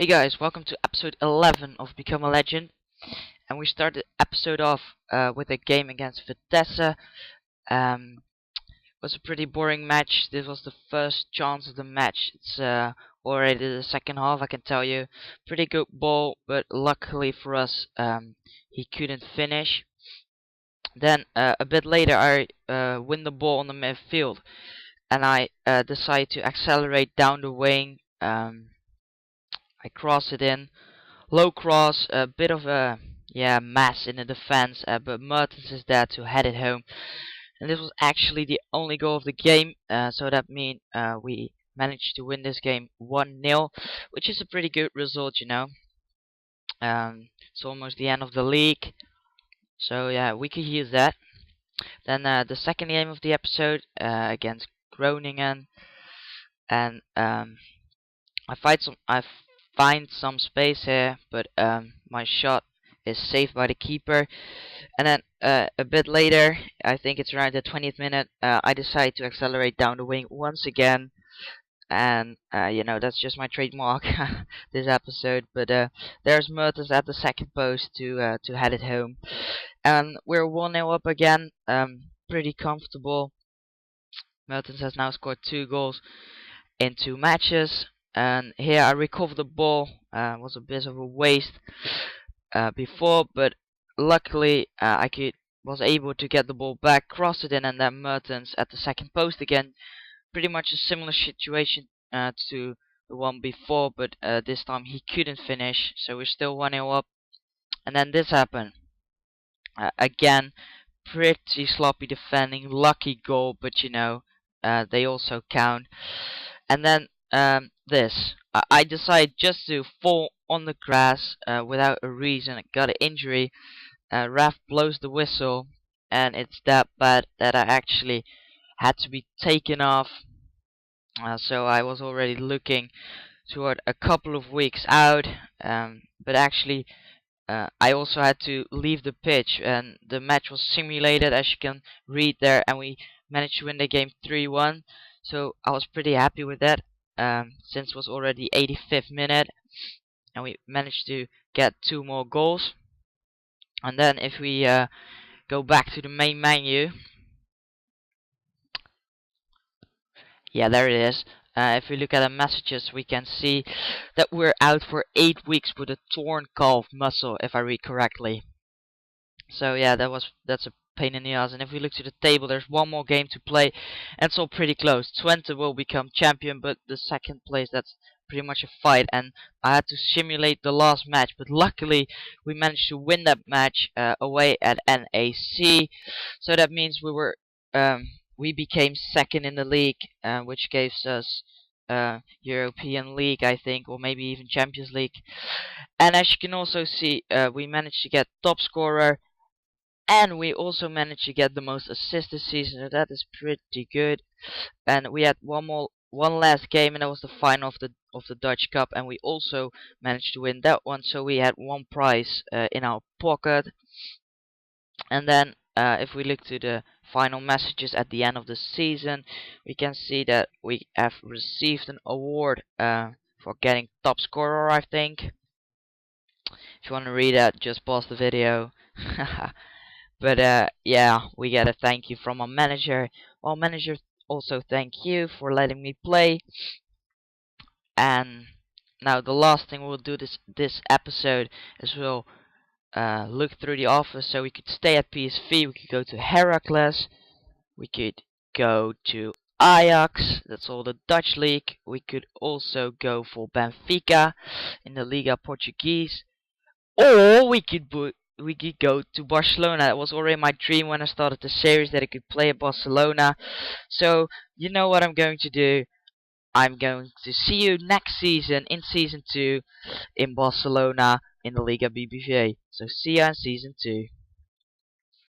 Hey guys, welcome to episode 11 of Become a Legend. And we start the episode off with a game against Vitesse. It was a pretty boring match. This was the first chance of the match. It's already the second half, I can tell you. Pretty good ball, but luckily for us, he couldn't finish. Then a bit later, I win the ball on the midfield, and I decide to accelerate down the wing. I cross it in. Low cross, a bit of a mess in the defense, but Mertens is there to head it home. And this was actually the only goal of the game, so that means we managed to win this game 1-0, which is a pretty good result, you know. It's almost the end of the league, so yeah, we could use that. Then the second game of the episode against Groningen, and I find some space here, but my shot is saved by the keeper. And then a bit later, I think it's around the 20th minute, I decide to accelerate down the wing once again. And you know, that's just my trademark this episode. But there's Mertens at the second post to head it home, and we're 1-0 up again. Pretty comfortable. Mertens has now scored 2 goals in 2 matches. And here I recover the ball. Was a bit of a waste before, but luckily was able to get the ball back, cross it in, and then Mertens at the second post again. Pretty much a similar situation to the one before, but this time he couldn't finish, so we're still 1-0 up. And then this happened again. Pretty sloppy defending, lucky goal, but you know, they also count. And then this, I decided just to fall on the grass without a reason. I got an injury. Ref blows the whistle, and it's that bad that I actually had to be taken off. So I was already looking toward a couple of weeks out, but actually I also had to leave the pitch, and the match was simulated, as you can read there, and we managed to win the game 3-1. So I was pretty happy with that, since it was already 85th minute, and we managed to get 2 more goals. And then if we go back to the main menu, yeah, there it is. If we look at the messages, we can see that we're out for 8 weeks with a torn calf muscle, if I read correctly. So yeah, that's a pain in the ass. And if we look to the table, there's 1 more game to play, and it's all pretty close. Twente will become champion, but the second place, that's pretty much a fight. And I had to simulate the last match, but luckily we managed to win that match away at NAC. So that means we became second in the league, which gives us European League, I think, or maybe even Champions League. And as you can also see, we managed to get top scorer, and we also managed to get the most assists this season. So that is pretty good. And we had one last game, and that was the final of the Dutch Cup, and we also managed to win that one. So we had 1 prize in our pocket. And then if we look to the final messages at the end of the season, we can see that we have received an award for getting top scorer, I think. If you want to read that, just pause the video. But yeah, we get a thank you from our manager. Our manager also thank you for letting me play. And now the last thing we'll do this episode is we'll look through the offers. So we could stay at PSV, we could go to Heracles, we could go to Ajax, that's all the Dutch league. We could also go for Benfica in the Liga Portuguese, or we could go to Barcelona. It was already my dream when I started the series that I could play at Barcelona. So you know what I'm going to do. I'm going to see you next season in season 2 in Barcelona in the Liga BBVA. So see you in season 2.